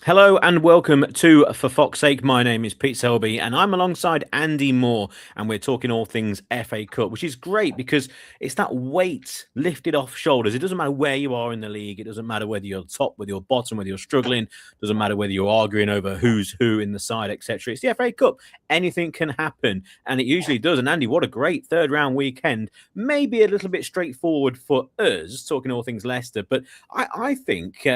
Hello and welcome to For Fox's Sake. My name is Pete Selby and I'm alongside Andy Moore, and we're talking all things FA Cup, which is great because it's that weight lifted off shoulders. It doesn't matter where you are in the league. It doesn't matter whether you're top, whether you're bottom, whether you're struggling. It doesn't matter whether you're arguing over who's who in the side, etc. It's the FA Cup. Anything can happen, and it usually does. And Andy, what a great third round weekend. Maybe a little bit straightforward for us, talking all things Leicester, but I think...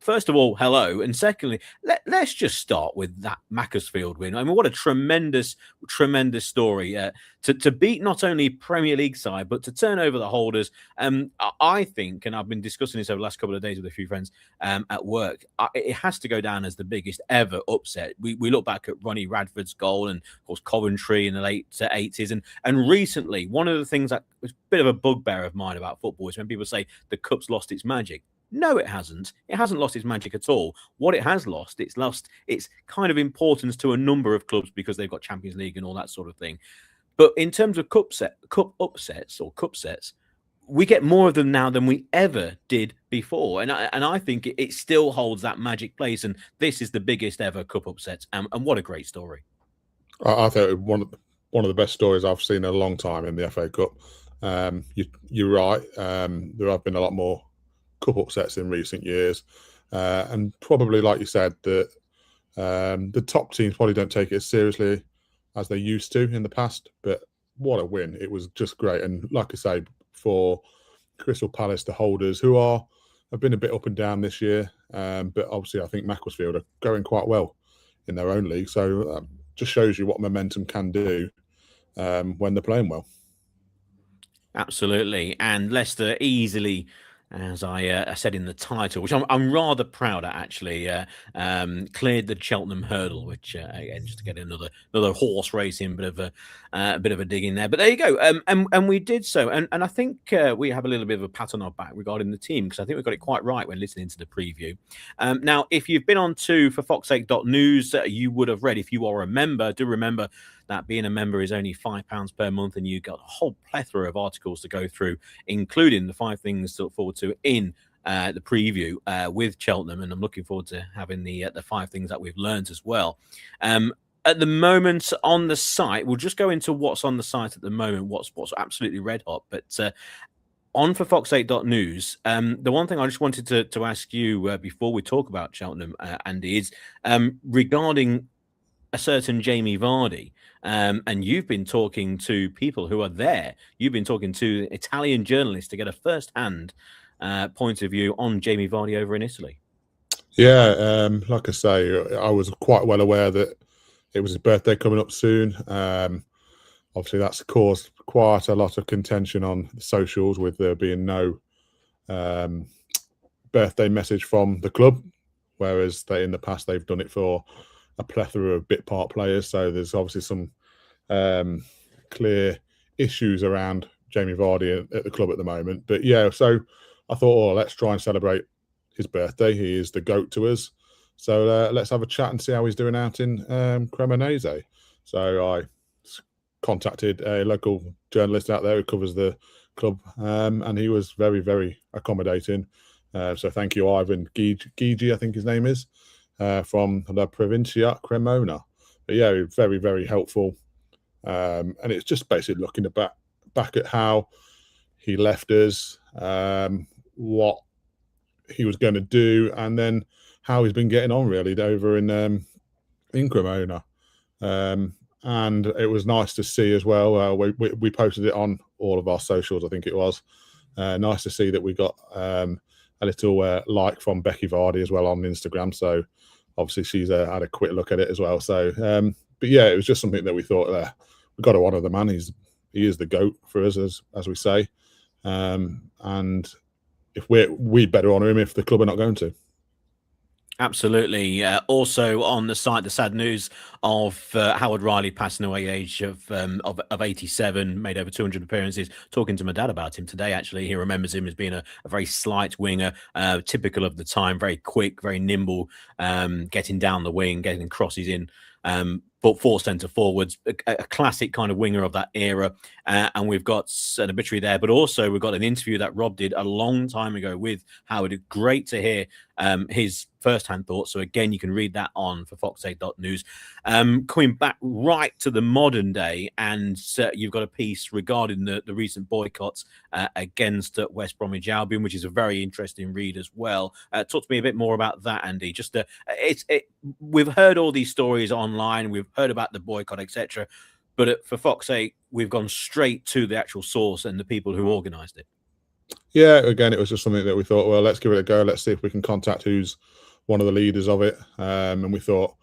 first of all, hello. And secondly, let's just start with that Macclesfield win. I mean, what a tremendous, tremendous story to beat not only Premier League side, but to turn over the holders. I think, and I've been discussing this over the last couple of days with a few friends at work, it has to go down as the biggest ever upset. We look back at Ronnie Radford's goal and, of course, Coventry in the late 80s. And recently, one of the things that was a bit of a bugbear of mine about football is when people say the cup's lost its magic. No, it hasn't. It hasn't lost its magic at all. What it has lost, it's lost its kind of importance to a number of clubs because they've got Champions League and all that sort of thing. But in terms of cup upsets, we get more of them now than we ever did before. And I think it still holds that magic place. And this is the biggest ever cup upset. And what a great story. I thought one of the best stories I've seen in a long time in the FA Cup. You're right. There have been a lot more cup upsets in recent years, and probably, like you said, that the top teams probably don't take it as seriously as they used to in the past. But what a win! It was just great, and like I say, for Crystal Palace, the holders who have been a bit up and down this year, but obviously I think Macclesfield are going quite well in their own league, so just shows you what momentum can do when they're playing well. Absolutely, and Leicester easily, as I said in the title, which I'm rather proud at actually, cleared the Cheltenham hurdle, which again, just to get another horse racing bit of a dig in there. But there you go, and we did so, and I think we have a little bit of a pat on our back regarding the team because I think we got it quite right when listening to the preview. Now, if you've been on to forfoxsake.news, you would have read, if you are a member, do remember that being a member is only £5 per month, and you've got a whole plethora of articles to go through, including the 5 things to look forward to in the preview with Cheltenham. And I'm looking forward to having the 5 things that we've learned as well. At the moment on the site, we'll just go into what's on the site at the moment, what's absolutely red hot. But on forfoxsake.news, the one thing I just wanted to ask you before we talk about Cheltenham, Andy, is regarding a certain Jamie Vardy. And you've been talking to people who are there. You've been talking to Italian journalists to get a first-hand point of view on Jamie Vardy over in Italy. Yeah, like I say, I was quite well aware that it was his birthday coming up soon. Obviously, that's caused quite a lot of contention on the socials with there being no birthday message from the club, whereas in the past they've done it for a plethora of bit part players. So there's obviously some clear issues around Jamie Vardy at the club at the moment. But yeah, so I thought, oh, let's try and celebrate his birthday. He is the GOAT to us. So let's have a chat and see how he's doing out in Cremonese. So I contacted a local journalist out there who covers the club, and he was very, very accommodating. So thank you, Ivan Gigi, I think his name is. From La Provincia Cremona. But yeah, very, very helpful. And it's just basically looking back at how he left us, what he was going to do, and then how he's been getting on really over in Cremona. And it was nice to see as well. We posted it on all of our socials, I think it was. Nice to see that we got a little like from Becky Vardy as well on Instagram. So obviously she's had a quick look at it as well. So, but yeah, it was just something that we thought we've got to honour the man. He is the GOAT for us, as we say. And if we'd better honour him if the club are not going to. Absolutely. Also on the site, the sad news of Howard Riley passing away, age of 87, made over 200 appearances. Talking to my dad about him today, actually, he remembers him as being a very slight winger, typical of the time, very quick, very nimble, getting down the wing, getting crosses in. four centre forwards, a classic kind of winger of that era. And we've got an obituary there, but also we've got an interview that Rob did a long time ago with Howard. Great to hear his first-hand thoughts. So again, you can read that on for fox8.news. Coming back right to the modern day, and you've got a piece regarding the recent boycotts against West Bromwich Albion, which is a very interesting read as well. Talk to me a bit more about that, Andy. Just we've heard all these stories online, we've heard about the boycott, etc. But for Fox 8, we've gone straight to the actual source and the people who organised it. Yeah, again, it was just something that we thought, well, let's give it a go. Let's see if we can contact who's one of the leaders of it. And we thought,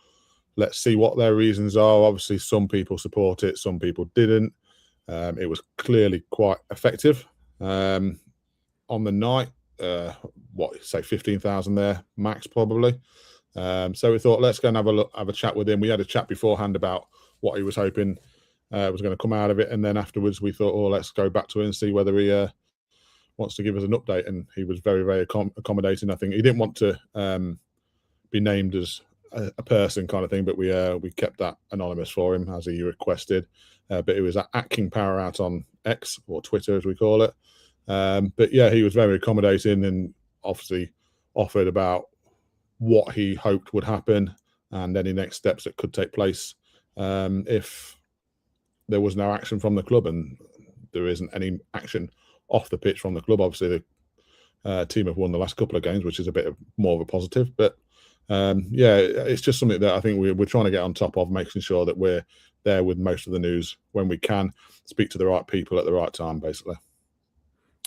let's see what their reasons are. Obviously, some people support it, some people didn't. It was clearly quite effective. On the night, say 15,000 there, max probably. So we thought, let's go and have a chat with him. We had a chat beforehand about what he was hoping was going to come out of it. And then afterwards, we thought, oh, let's go back to him and see whether he wants to give us an update. And he was very, very accommodating. I think he didn't want to be named as a person kind of thing, but we kept that anonymous for him as he requested. But it was at King Power out on X, or Twitter as we call it. But yeah, he was very accommodating and obviously offered about what he hoped would happen and any next steps that could take place if there was no action from the club, and there isn't any action off the pitch from the club. Obviously, the team have won the last couple of games, which is a bit more of a positive. But yeah, it's just something that I think we're trying to get on top of, making sure that we're there with most of the news when we can, speak to the right people at the right time, basically.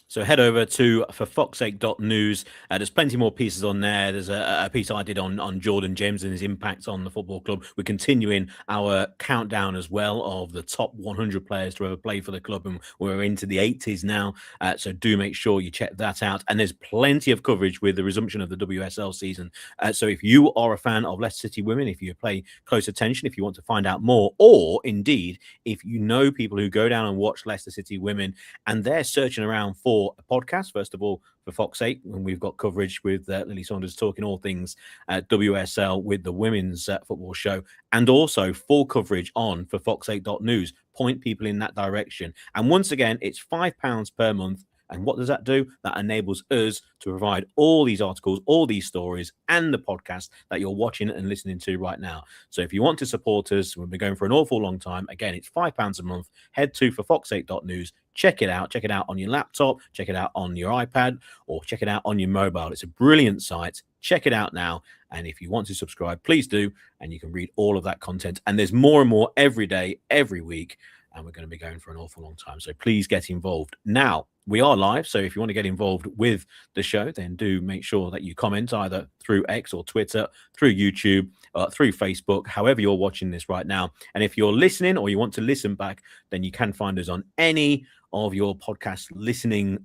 So head over to for fox8.news. There's plenty more pieces on there. There's a piece I did on Jordan James and his impact on the football club. We're continuing our countdown as well of the top 100 players to ever play for the club, and we're into the 80s now. So do make sure you check that out. And there's plenty of coverage with the resumption of the WSL season. So if you are a fan of Leicester City women, if you pay close attention, if you want to find out more, or indeed, if you know people who go down and watch Leicester City women and they're searching around for a podcast, first of all, for Fox 8, and we've got coverage with Lily Saunders talking all things WSL with the women's football show, and also full coverage on for fox8.news. Point people in that direction. And once again, it's £5 per month. And what does that do? That enables us to provide all these articles, all these stories, and the podcast that you're watching and listening to right now. So if you want to support us, we've been going for an awful long time. Again, it's £5 a month. Head to for fox8.news. Check it out. Check it out on your laptop. Check it out on your iPad, or check it out on your mobile. It's a brilliant site. Check it out now. And if you want to subscribe, please do. And you can read all of that content. And there's more and more every day, every week. And we're going to be going for an awful long time. So please get involved. Now, we are live. So if you want to get involved with the show, then do make sure that you comment either through X or Twitter, through YouTube, through Facebook, however you're watching this right now. And if you're listening or you want to listen back, then you can find us on any of your podcast listening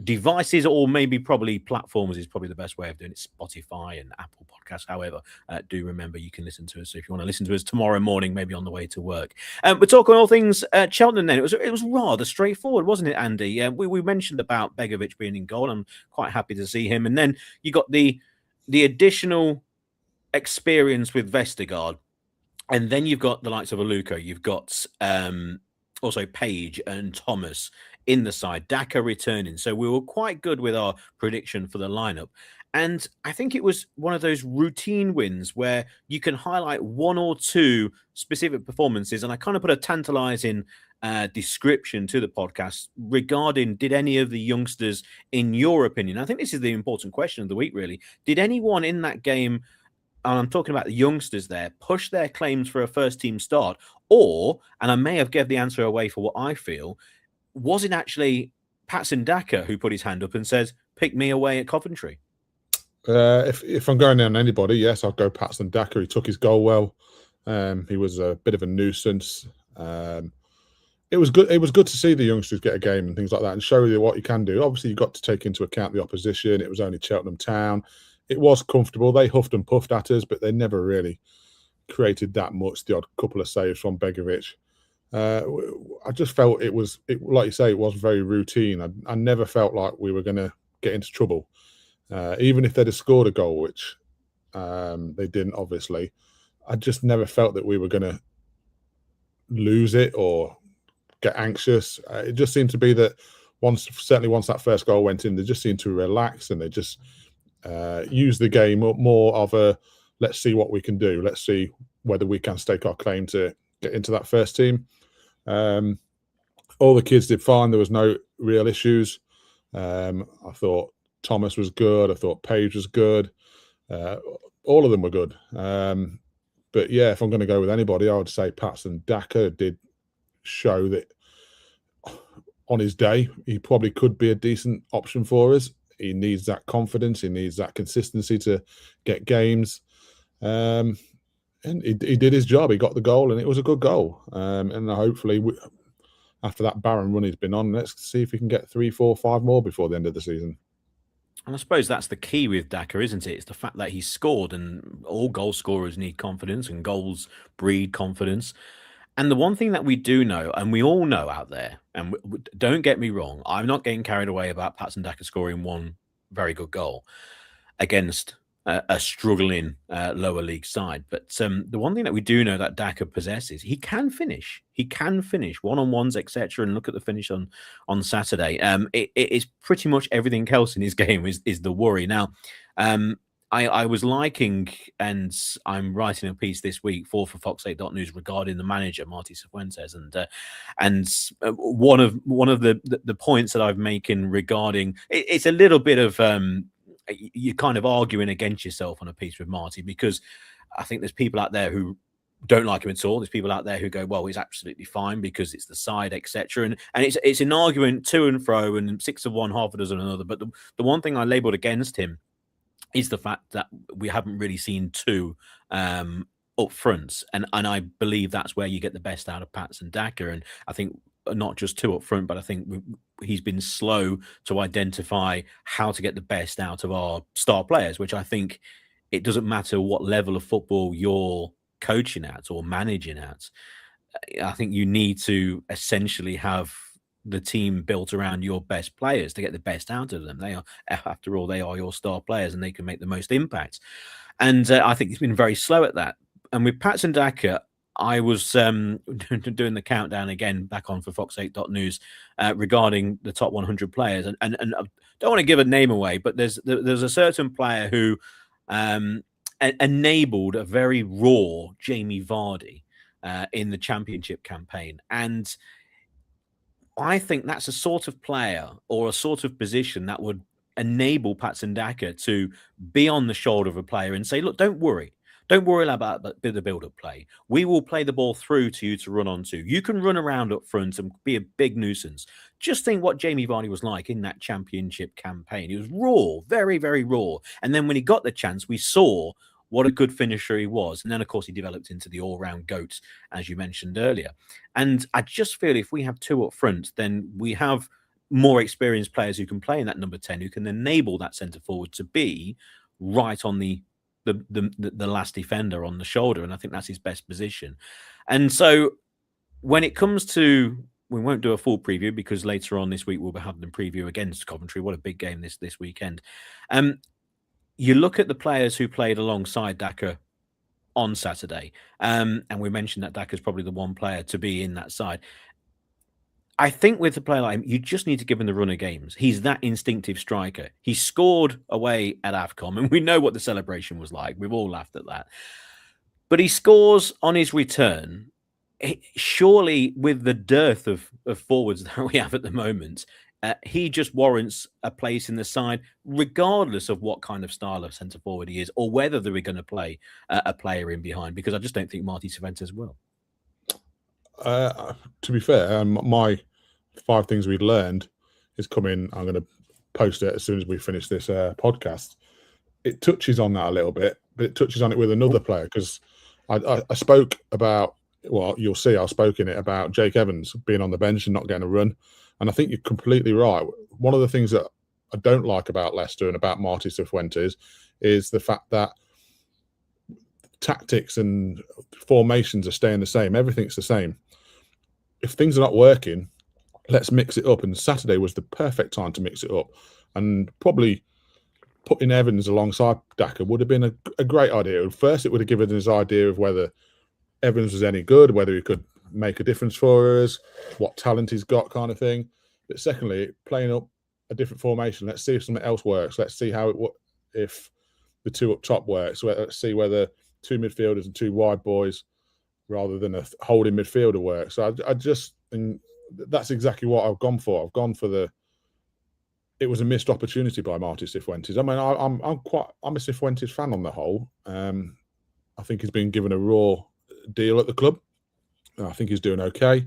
devices, or maybe probably platforms is probably the best way of doing it. Spotify and Apple Podcasts. However, do remember you can listen to us. So if you want to listen to us tomorrow morning, maybe on the way to work. We're talking all things Cheltenham. Then it was rather straightforward, wasn't it, Andy? We mentioned about Begovic being in goal. I'm quite happy to see him. And then you got the additional experience with Vestergaard, and then you've got the likes of Aluko. You've got also Page and Thomas in the side, Daka returning. So we were quite good with our prediction for the lineup. And I think it was one of those routine wins where you can highlight one or two specific performances. And I kind of put a tantalizing description to the podcast regarding, did any of the youngsters, in your opinion, I think this is the important question of the week, really, did anyone in that game, and I'm talking about the youngsters there, push their claims for a first team start? Or, and I may have given the answer away for what I feel, was it actually Patson Daka who put his hand up and says, pick me away at Coventry? If I'm going on anybody, yes, I'll go Patson Daka. He took his goal well. He was a bit of a nuisance. It was good. It was good to see the youngsters get a game and things like that and show you what you can do. Obviously, you've got to take into account the opposition. It was only Cheltenham Town. It was comfortable. They huffed and puffed at us, but they never really created that much. The odd couple of saves from Begovic. I just felt it was, like you say, it was very routine. I never felt like we were going to get into trouble. Even if they'd have scored a goal, which they didn't, obviously, I just never felt that we were going to lose it or get anxious. It just seemed to be that once that first goal went in, they just seemed to relax and they just use the game more of a let's see what we can do. Let's see whether we can stake our claim to get into that first team. All the kids did fine. There was no real issues. I thought Thomas was good. I thought Page was good. All of them were good. But yeah, if I'm going to go with anybody, I would say Patson Daka did show that on his day, he probably could be a decent option for us. He needs that confidence. He needs that consistency to get games. And he did his job. He got the goal, and it was a good goal. And hopefully, after that barren run he's been on, let's see if we can get 3, 4, 5 more before the end of the season. And I suppose that's the key with Daka, isn't it? It's the fact that he's scored, and all goal scorers need confidence, and goals breed confidence. And the one thing that we do know, and we all know out there, and don't get me wrong, I'm not getting carried away about Patson Daka scoring one very good goal against a struggling lower league side. But the one thing that we do know that Daka possesses, he can finish. He can finish one-on-ones, etc. And look at the finish on Saturday. It is pretty much everything else in his game is the worry. Now, I was liking, and I'm writing a piece this week for Fox8.news regarding the manager Marty Cifuentes, and one of the points that I've making regarding it's a little bit of you're kind of arguing against yourself on a piece with Marty, because I think there's people out there who don't like him at all. There's people out there who go, well, he's absolutely fine because it's the side, etc. And it's an argument to and fro, and 6 of one, half a dozen of another. But the one thing I labelled against him is the fact that we haven't really seen 2 up front. And I believe that's where you get the best out of Patson Daka. And I think not just 2 up front, but I think he's been slow to identify how to get the best out of our star players, which I think it doesn't matter what level of football you're coaching at or managing at. I think you need to essentially have the team built around your best players to get the best out of them. They are, after all, they are your star players, and they can make the most impact. And I think he's been very slow at that. And with Patson Daka, I was doing the countdown again back on for Fox8.news regarding the top 100 players, and I don't want to give a name away, but there's a certain player who enabled a very raw Jamie Vardy in the Championship campaign, and I think that's a sort of player or a sort of position that would enable Patson Daka to be on the shoulder of a player and say, look, don't worry. Don't worry about the build-up play. We will play the ball through to you to run onto. You can run around up front and be a big nuisance. Just think what Jamie Vardy was like in that Championship campaign. He was raw, very, very raw. And then when he got the chance, we saw what a good finisher he was. And then, of course, he developed into the all-round GOAT, as you mentioned earlier. And I just feel if we have 2 up front, then we have more experienced players who can play in that number 10, who can enable that centre-forward to be right on the last defender on the shoulder, and I think that's his best position. And so when it comes to, we won't do a full preview because later on this week we'll be having a preview against Coventry. What a big game this weekend. You look at the players who played alongside Daka on Saturday, and we mentioned that Daka's probably the one player to be in that side. I think with a player like him, you just need to give him the run of games. He's that instinctive striker. He scored away at AFCON, and we know what the celebration was like. We've all laughed at that. But he scores on his return. Surely, with the dearth of forwards that we have at the moment, he just warrants a place in the side, regardless of what kind of style of centre-forward he is, or whether they're going to play a player in behind, because I just don't think Marty Cifuentes will. To be fair, my 5 things we've learned is coming. I'm going to post it as soon as we finish this podcast. It touches on that a little bit, but it touches on it with another player, because I spoke about, well, you'll see, I spoke in it about Jake Evans being on the bench and not getting a run. And I think you're completely right. One of the things that I don't like about Leicester and about Marty Cifuentes is the fact that tactics and formations are staying the same. Everything's the same. If things are not working, let's mix it up. And Saturday was the perfect time to mix it up. And probably putting Evans alongside Daka would have been a great idea. First, it would have given us an idea of whether Evans was any good, whether he could make a difference for us, what talent he's got, kind of thing. But secondly, playing up a different formation. Let's see if something else works. Let's see if the two up top works. Let's see whether two midfielders and two wide boys rather than a holding midfielder works. So I just think that's exactly what I've gone for. I've gone for it was a missed opportunity by Marty Cifuentes. I mean, I'm a Cifuentes fan on the whole. I think he's been given a raw deal at the club. I think he's doing okay.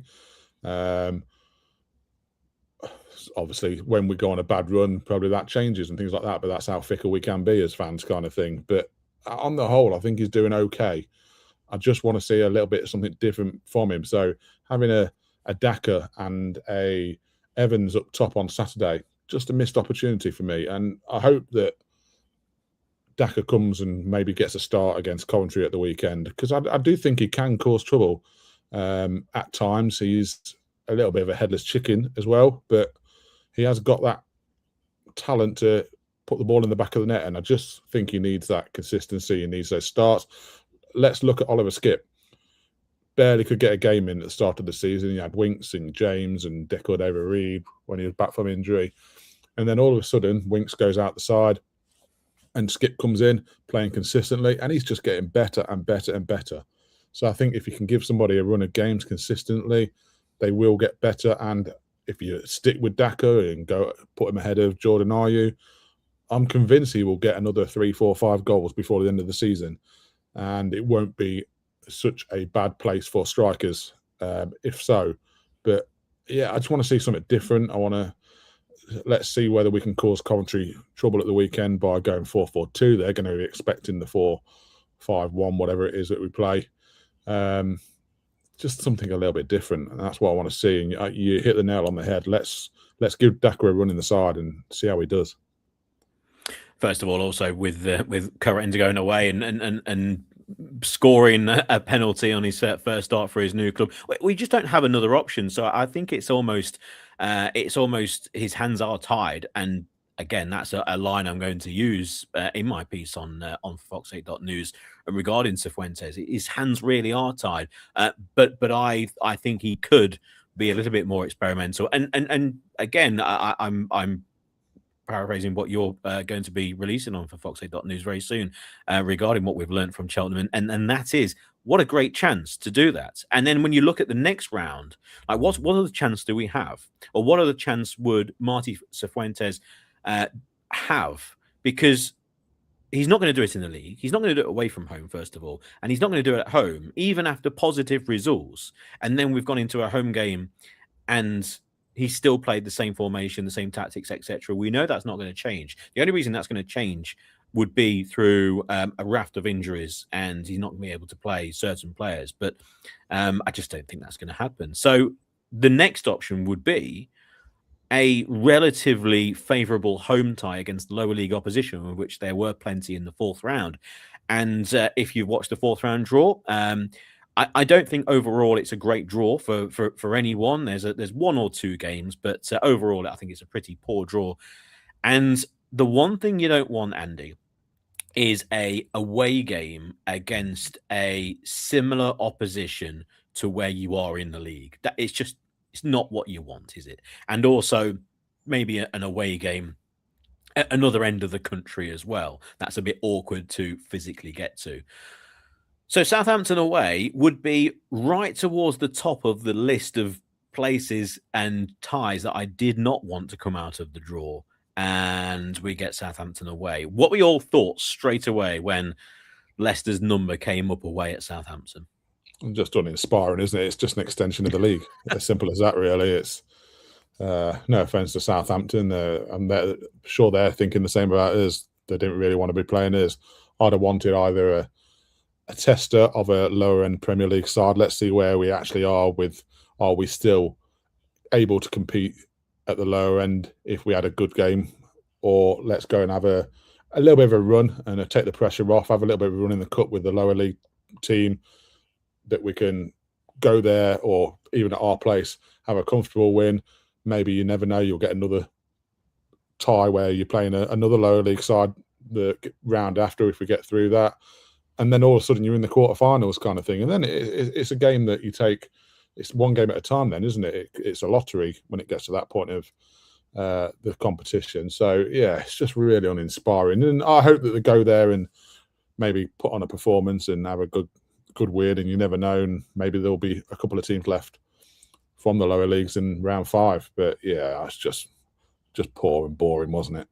Obviously, when we go on a bad run, probably that changes and things like that. But that's how fickle we can be as fans, kind of thing. But on the whole, I think he's doing okay. I just want to see a little bit of something different from him. So having a Daka and a Evans up top on Saturday, just a missed opportunity for me. And I hope that Daka comes and maybe gets a start against Coventry at the weekend, because I do think he can cause trouble at times. He's a little bit of a headless chicken as well, but he has got that talent to put the ball in the back of the net, and I just think he needs that consistency. He needs those starts. Let's look at Oliver Skipp. Barely could get a game in at the start of the season. He had Winks and James and Deco David Reed when he was back from injury. And then all of a sudden, Winks goes out the side and Skipp comes in, playing consistently, and he's just getting better and better and better. So I think if you can give somebody a run of games consistently, they will get better. And if you stick with Daka and go put him ahead of Jordan Ayew, I'm convinced he will get another 3, 4, 5 goals before the end of the season. And it won't be such a bad place for strikers, if so. But yeah, I just want to see something different. Let's see whether we can cause Coventry trouble at the weekend by going 4-4-2. They're going to be expecting the 4-5-1, whatever it is that we play. Just something a little bit different, and that's what I want to see. And you hit the nail on the head. Let's give Daka a run in the side and see how he does. First of all, also with Coventry going away and scoring a penalty on his first start for his new club, we just don't have another option. So I think it's almost his hands are tied. And again, that's a line I'm going to use in my piece on Fox8.news regarding Cifuentes. His hands really are tied, but I think he could be a little bit more experimental. And again, I'm paraphrasing what you're going to be releasing on for Fox8.news very soon regarding what we've learned from Cheltenham, and that is what a great chance to do that. And then when you look at the next round, like what other chance do we have, or what other chance would Marty Cifuentes have? Because he's not going to do it in the league. He's not going to do it away from home, first of all, and he's not going to do it at home, even after positive results. And then we've gone into a home game, and he still played the same formation, the same tactics, etc. We know that's not going to change. The only reason that's going to change would be through a raft of injuries, and he's not going to be able to play certain players. But I just don't think that's going to happen. So the next option would be a relatively favourable home tie against lower league opposition, of which there were plenty in the fourth round. And if you watch the fourth round draw, I don't think overall it's a great draw for anyone. There's one or two games, but overall I think it's a pretty poor draw. And the one thing you don't want, Andy, is a away game against a similar opposition to where you are in the league. That it's not what you want, is it? And also maybe an away game at another end of the country as well. That's a bit awkward to physically get to. So Southampton away would be right towards the top of the list of places and ties that I did not want to come out of the draw. And we get Southampton away. What we all thought straight away when Leicester's number came up away at Southampton? Just uninspiring, isn't it? It's just an extension of the league. As simple as that, really. It's no offense to Southampton. I'm sure they're thinking the same about us. They didn't really want to be playing us. I'd have wanted either a tester of a lower end Premier League side. Let's see where we actually are are we still able to compete at the lower end if we had a good game, or let's go and have a little bit of a run and take the pressure off, have a little bit of a run in the cup with the lower league team that we can go there, or even at our place, have a comfortable win. Maybe, you never know, you'll get another tie where you're playing another lower league side the round after if we get through that. And then all of a sudden you're in the quarterfinals kind of thing. And then it's a game that you take it's one game at a time then, isn't it? It's a lottery when it gets to that point of the competition. So yeah, it's just really uninspiring. And I hope that they go there and maybe put on a performance and have a good win. And you never know, and maybe there'll be a couple of teams left from the lower leagues in round 5. But yeah, it's just poor and boring, wasn't it?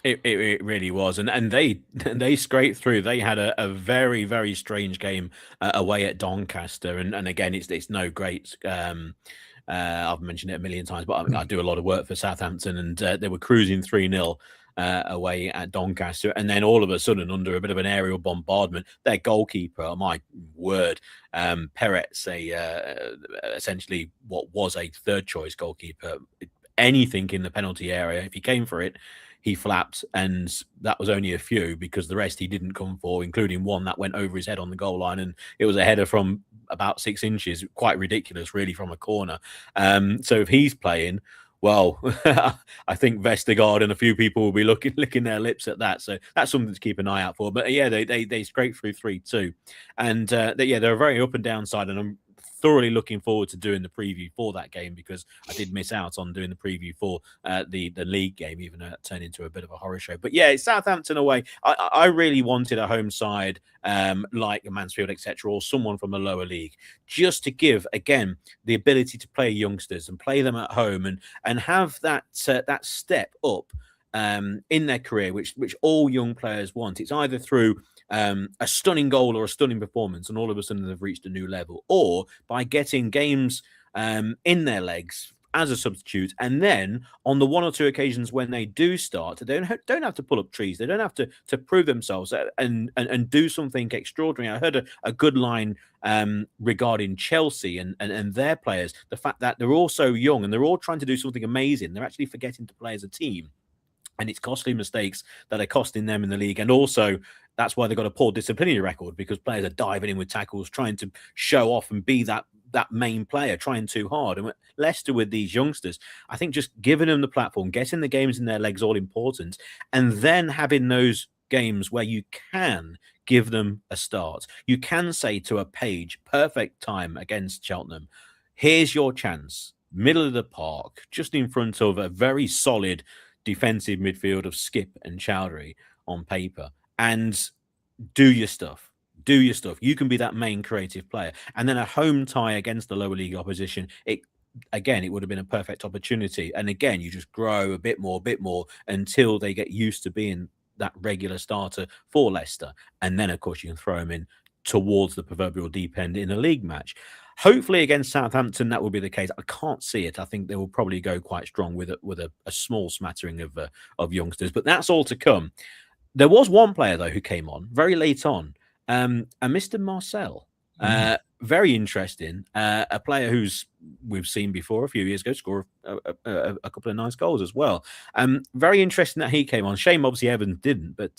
It really was, and they scraped through. They had a very, very strange game away at Doncaster, and again, it's no great. I've mentioned it a million times, but I do a lot of work for Southampton, and they were cruising 3-0 away at Doncaster, and then all of a sudden, under a bit of an aerial bombardment, their goalkeeper, oh my word, Peretz, essentially what was a third choice goalkeeper, anything in the penalty area, if he came for it, he flapped, and that was only a few, because the rest he didn't come for, including one that went over his head on the goal line, and it was a header from about 6 inches, quite ridiculous, really, from a corner. So if he's playing, well, I think Vestergaard and a few people will be licking their lips at that. So that's something to keep an eye out for. But yeah, they scraped through 3-2, and they're a very up and down side, and I'm thoroughly looking forward to doing the preview for that game, because I did miss out on doing the preview for the league game, even though it turned into a bit of a horror show. But yeah, it's Southampton away. I really wanted a home side like Mansfield, etc., or someone from the lower league, just to give, again, the ability to play youngsters and play them at home, and have that step up in their career, which all young players want. It's either through a stunning goal or a stunning performance, and all of a sudden they've reached a new level, or by getting games in their legs as a substitute, and then on the 1 or 2 occasions when they do start, they don't have to pull up trees, they don't have to prove themselves and do something extraordinary. I heard a good line regarding Chelsea and their players, the fact that they're all so young and they're all trying to do something amazing, they're actually forgetting to play as a team. And it's costly mistakes that are costing them in the league. And also, that's why they've got a poor disciplinary record, because players are diving in with tackles, trying to show off and be that main player, trying too hard. And Leicester, with these youngsters, I think just giving them the platform, getting the games in their legs, all important, and then having those games where you can give them a start. You can say to a Page, perfect time against Cheltenham, here's your chance, middle of the park, just in front of a very solid defensive midfield of Skip and Chowdhury on paper, and do your stuff. You can be that main creative player. And then a home tie against the lower league opposition, it would have been a perfect opportunity. And again, you just grow a bit more until they get used to being that regular starter for Leicester. And then, of course, you can throw them in towards the proverbial deep end in a league match. Hopefully against Southampton, that will be the case. I can't see it. I think they will probably go quite strong with a small smattering of youngsters, but that's all to come. There was one player, though, who came on very late on, and Mr. Marcel. Very interesting. A player who's we've seen before a few years ago score a couple of nice goals as well. Very interesting that he came on. Shame, obviously, Evans didn't. But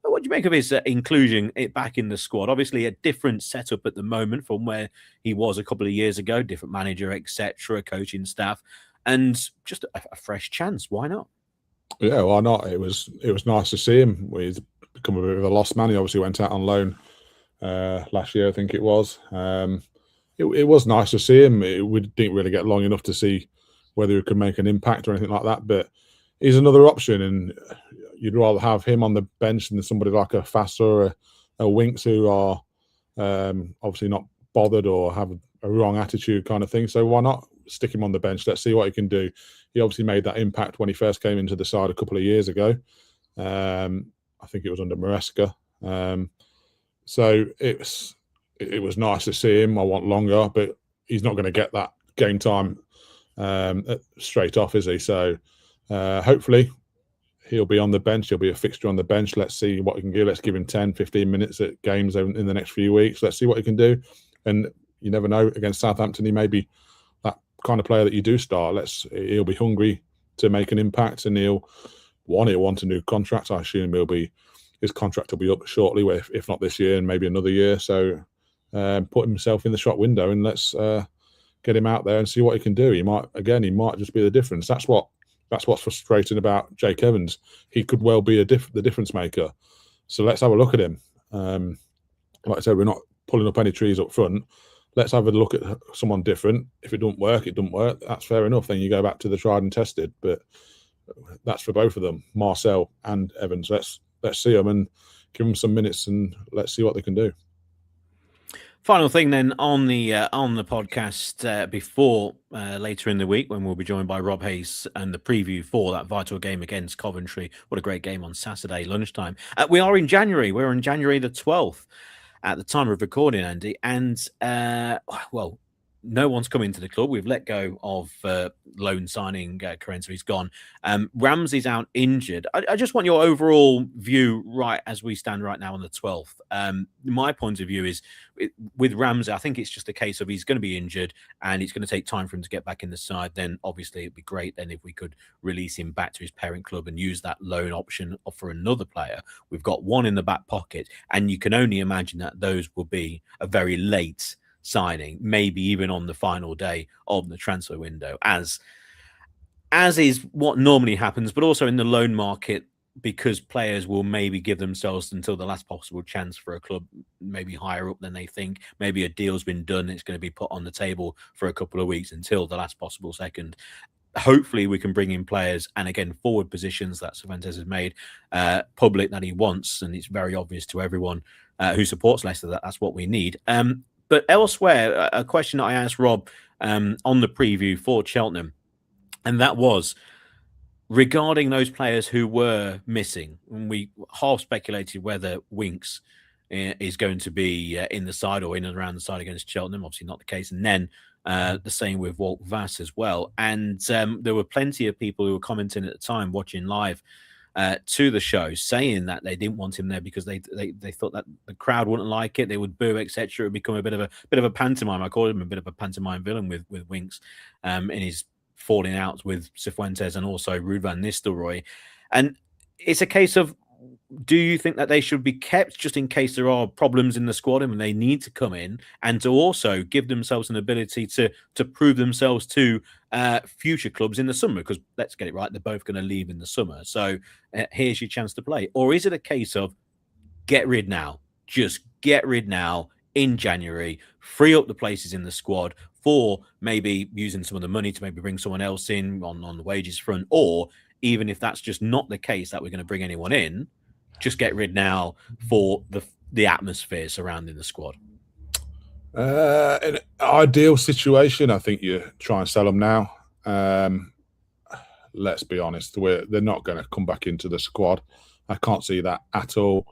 what do you make of his inclusion back in the squad? Obviously, a different setup at the moment from where he was a couple of years ago. Different manager, etc., coaching staff, and just a fresh chance. Why not? Yeah, why not? It was nice to see him. He's become a bit of a lost man. He obviously went out on loan last year, I think it was. It was nice to see him. We didn't really get long enough to see whether he could make an impact or anything like that. But he's another option, and you'd rather have him on the bench than somebody like a Fassa or a Winks, who are obviously not bothered or have a wrong attitude kind of thing. So why not stick him on the bench? Let's see what he can do. He obviously made that impact when he first came into the side a couple of years ago. I think it was under Maresca. So it was nice to see him. I want longer, but he's not going to get that game time straight off, is he? So hopefully he'll be on the bench. He'll be a fixture on the bench. Let's see what he can do. Let's give him 10, 15 minutes at games in the next few weeks. Let's see what he can do. And you never know, against Southampton, he may be that kind of player that you do start. He'll be hungry to make an impact, and he'll want a new contract. I assume his contract will be up shortly, if not this year and maybe another year. So put himself in the shop window, and let's get him out there and see what he can do. He might just be the difference. That's what's frustrating about Jake Evans. He could well be the difference maker. So let's have a look at him. Like I said, we're not pulling up any trees up front. let's have a look at someone different. If it doesn't work, it doesn't work. That's fair enough. Then you go back to the tried and tested. But that's for both of them, Marcel and Evans. Let's see them and give them some minutes, and let's see what they can do. Final thing then on the podcast before later in the week, when we'll be joined by Rob Hayes and the preview for that vital game against Coventry. What a great game on Saturday lunchtime. We are in January. We're on January the 12th at the time of recording, Andy. And, well, no one's coming to the club. We've let go of loan signing Carenza. He's gone. Ramsey's out injured. I just want your overall view right as we stand right now on the 12th. My point of view is with Ramsey, I think it's just a case of he's going to be injured and it's going to take time for him to get back in the side. Then obviously it'd be great then if we could release him back to his parent club and use that loan option for another player. We've got one in the back pocket, and you can only imagine that those will be a very late signing, maybe even on the final day of the transfer window, as is what normally happens, but also in the loan market, because players will maybe give themselves until the last possible chance for a club, maybe higher up than they think. Maybe a deal's been done, it's going to be put on the table for a couple of weeks until the last possible second. Hopefully we can bring in players, and again, forward positions that Cervantes has made public that he wants, and it's very obvious to everyone who supports Leicester that that's what we need. But elsewhere, a question that I asked Rob on the preview for Cheltenham, and that was regarding those players who were missing. And we half speculated whether Winks is going to be in the side or in and around the side against Cheltenham. Obviously not the case. And then the same with Walt Vass as well. And there were plenty of people who were commenting at the time, watching live, to the show, saying that they didn't want him there because they thought that the crowd wouldn't like it, they would boo, etc. It would become a bit of a pantomime. I call him a bit of a pantomime villain with Winks in his falling out with Cifuentes and also Ruud van Nistelrooy. And it's a case of, do you think that they should be kept just in case there are problems in the squad and they need to come in, and to also give themselves an ability to prove themselves to future clubs in the summer? Because let's get it right, they're both going to leave in the summer. So here's your chance to play. Or is it a case of get rid now? Just get rid now in January, free up the places in the squad for maybe using some of the money to maybe bring someone else in on the wages front, or even if that's just not the case that we're going to bring anyone in, just get rid now for the atmosphere surrounding the squad. In an ideal situation, I think you try and sell them now. Let's be honest, they're not going to come back into the squad. I can't see that at all.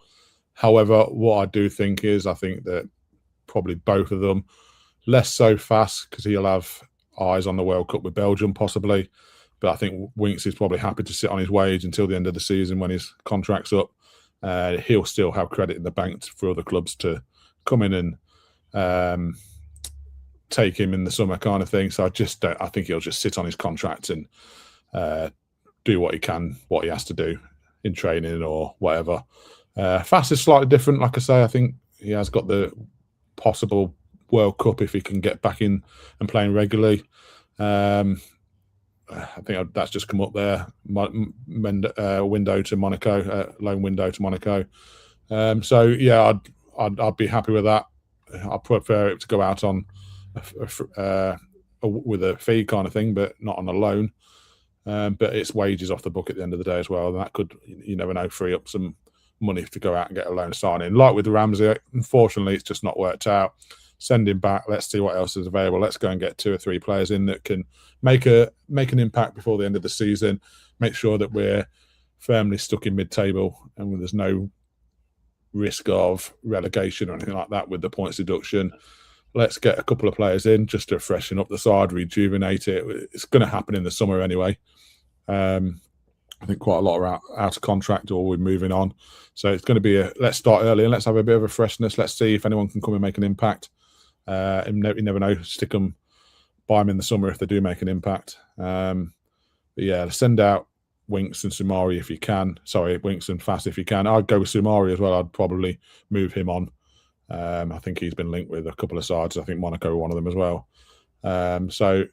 However, what I do think is, I think that probably both of them, less so Fast because he'll have eyes on the World Cup with Belgium possibly, but I think Winks is probably happy to sit on his wage until the end of the season when his contract's up. He'll still have credit in the bank for other clubs to come in and take him in the summer kind of thing. So I think he'll just sit on his contract and do what he can, what he has to do in training or whatever. Fast is slightly different. Like I say, I think he has got the possible World Cup if he can get back in and playing regularly. I think that's just come up there. Window to Monaco, loan window to Monaco. So yeah, I'd be happy with that. I prefer it to go out on with a fee kind of thing, but not on a loan. But it's wages off the book at the end of the day as well. And that could, you never know, free up some money to go out and get a loan signing. Like with Ramsey, unfortunately, it's just not worked out. Send him back. Let's see what else is available. Let's go and get 2 or 3 players in that can make an impact before the end of the season. Make sure that we're firmly stuck in mid-table and there's no risk of relegation or anything like that with the points deduction. Let's get a couple of players in just to freshen up the side, rejuvenate it. It's going to happen in the summer anyway. I think quite a lot are out of contract or we're moving on. So it's going to be let's start early and let's have a bit of a freshness. Let's see if anyone can come and make an impact. You never know, stick them, buy them in the summer if they do make an impact. But yeah, send out Winks and Sumari if you can. Sorry, Winks and Fast if you can. I'd go with Sumari as well. I'd probably move him on. I think he's been linked with a couple of sides. I think Monaco are one of them as well. So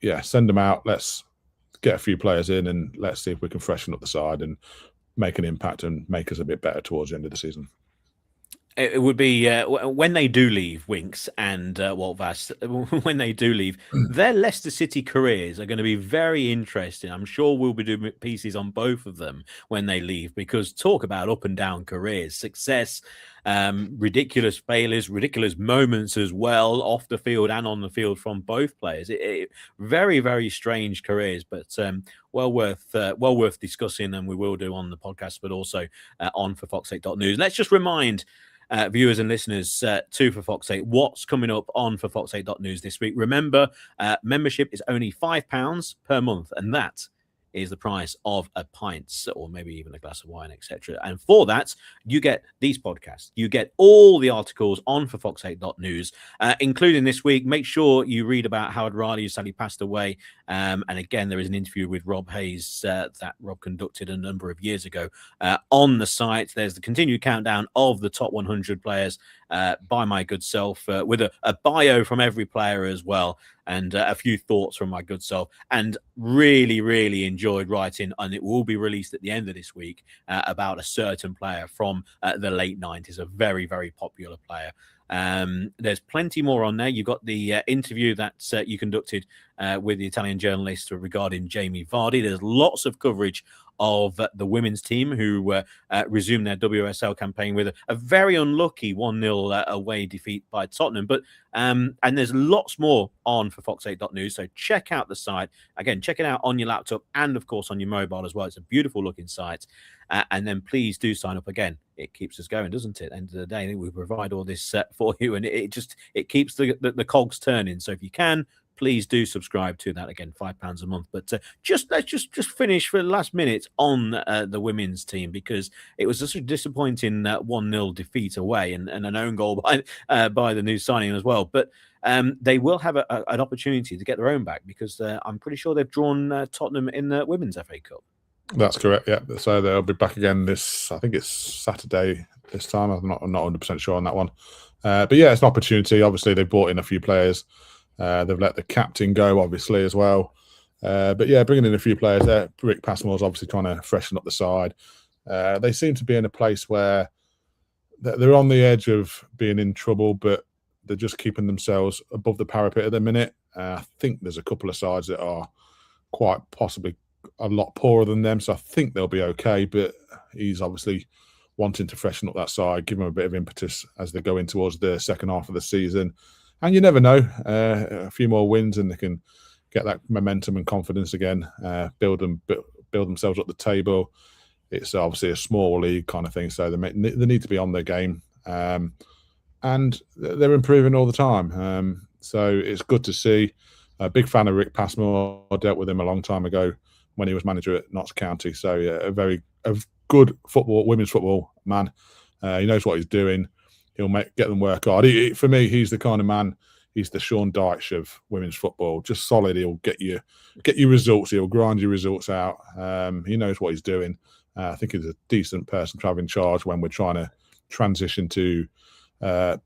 yeah, send them out. Let's get a few players in and let's see if we can freshen up the side and make an impact and make us a bit better towards the end of the season. It would be when they do leave, Winks and Walt Vass, when they do leave, their Leicester City careers are going to be very interesting. I'm sure we'll be doing pieces on both of them when they leave, because talk about up and down careers, success, ridiculous failures, ridiculous moments as well, off the field and on the field from both players. Very, very strange careers, but well worth discussing, and we will do on the podcast, but also on for Fox8.news. Let's just remind viewers and listeners to for Fox 8 what's coming up on for Fox8.news this week. Remember, membership is only £5 per month, and that is the price of a pint or maybe even a glass of wine, etc. And for that, you get these podcasts. You get all the articles on for Fox8.news, including this week. Make sure you read about Howard Riley, who sadly passed away. And again, there is an interview with Rob Hayes that Rob conducted a number of years ago on the site. There's the continued countdown of the top 100 players by my good self, with a bio from every player as well, and a few thoughts from my good self. And really enjoyed writing, and it will be released at the end of this week, about a certain player from the late 90s, a very popular player. There's plenty more on there. You've got the interview that you conducted with the Italian journalist regarding Jamie Vardy. There's lots of coverage of the women's team who resumed their WSL campaign with a very unlucky 1-0 away defeat by Tottenham. But and there's lots more on for Fox8.news. So check out the site. Again, check it out on your laptop and, of course, on your mobile as well. It's a beautiful looking site. And then please do sign up again. It keeps us going, doesn't it? At the end of the day, we provide all this for you, and it keeps the cogs turning. So if you can, please do subscribe to that. Again, £5 a month. But let's just finish for the last minute on the women's team, because it was just a disappointing 1-0 defeat away, and an own goal by the new signing as well. But they will have an opportunity to get their own back, because I'm pretty sure they've drawn Tottenham in the Women's FA Cup. That's correct. Yeah, so they'll be back again I think it's Saturday this time. I'm not 100% sure on that one, but yeah, it's an opportunity. Obviously, they've brought in a few players. They've let the captain go, obviously, as well. But yeah, bringing in a few players there. Rick Passmore's obviously trying to freshen up the side. They seem to be in a place where they're on the edge of being in trouble, but they're just keeping themselves above the parapet at the minute. I think there's a couple of sides that are quite possibly a lot poorer than them, so I think they'll be okay. But he's obviously wanting to freshen up that side, give them a bit of impetus as they go in towards the second half of the season. And you never know, a few more wins and they can get that momentum and confidence again, build themselves up the table. It's obviously a small league kind of thing, so they need to be on their game, and they're improving all the time. So it's good to see. A big fan of Rick Passmore. I dealt with him a long time ago when he was manager at Notts County. So yeah, a good women's football man. He knows what he's doing. He'll get them work hard. For me, he's the kind of man. He's the Sean Dyche of women's football. Just solid. He'll get you results. He'll grind your results out. He knows what he's doing. I think he's a decent person to have in charge when we're trying to transition to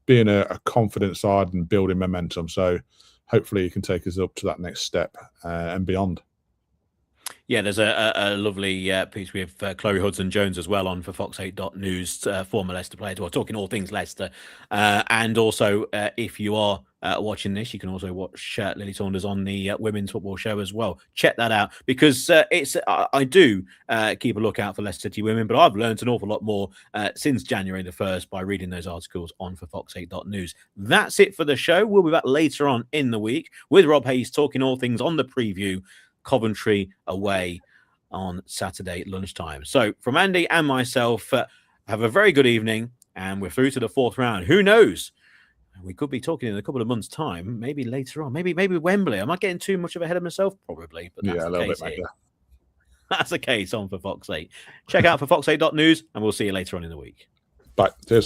being a confident side and building momentum. So hopefully he can take us up to that next step and beyond. Yeah, there's a lovely piece with Chloe Hudson-Jones as well on for Fox8.news, former Leicester player. We're talking all things Leicester. And also, if you are watching this, you can also watch Lily Saunders on the Women's Football Show as well. Check that out, because I do keep a lookout for Leicester City women, but I've learned an awful lot more since January the 1st by reading those articles on for Fox8.news. That's it for the show. We'll be back later on in the week with Rob Hayes talking all things on the preview. Coventry away on Saturday lunchtime. So from Andy and myself, have a very good evening, and we're through to the fourth round. Who knows? We could be talking in a couple of months' time, maybe later on, maybe Wembley. Am I getting too much of ahead of myself? Probably, but that's a little bit, mate, yeah. That's the case on for Fox 8. Check out for Fox8.news, and we'll see you later on in the week. Bye. Cheers.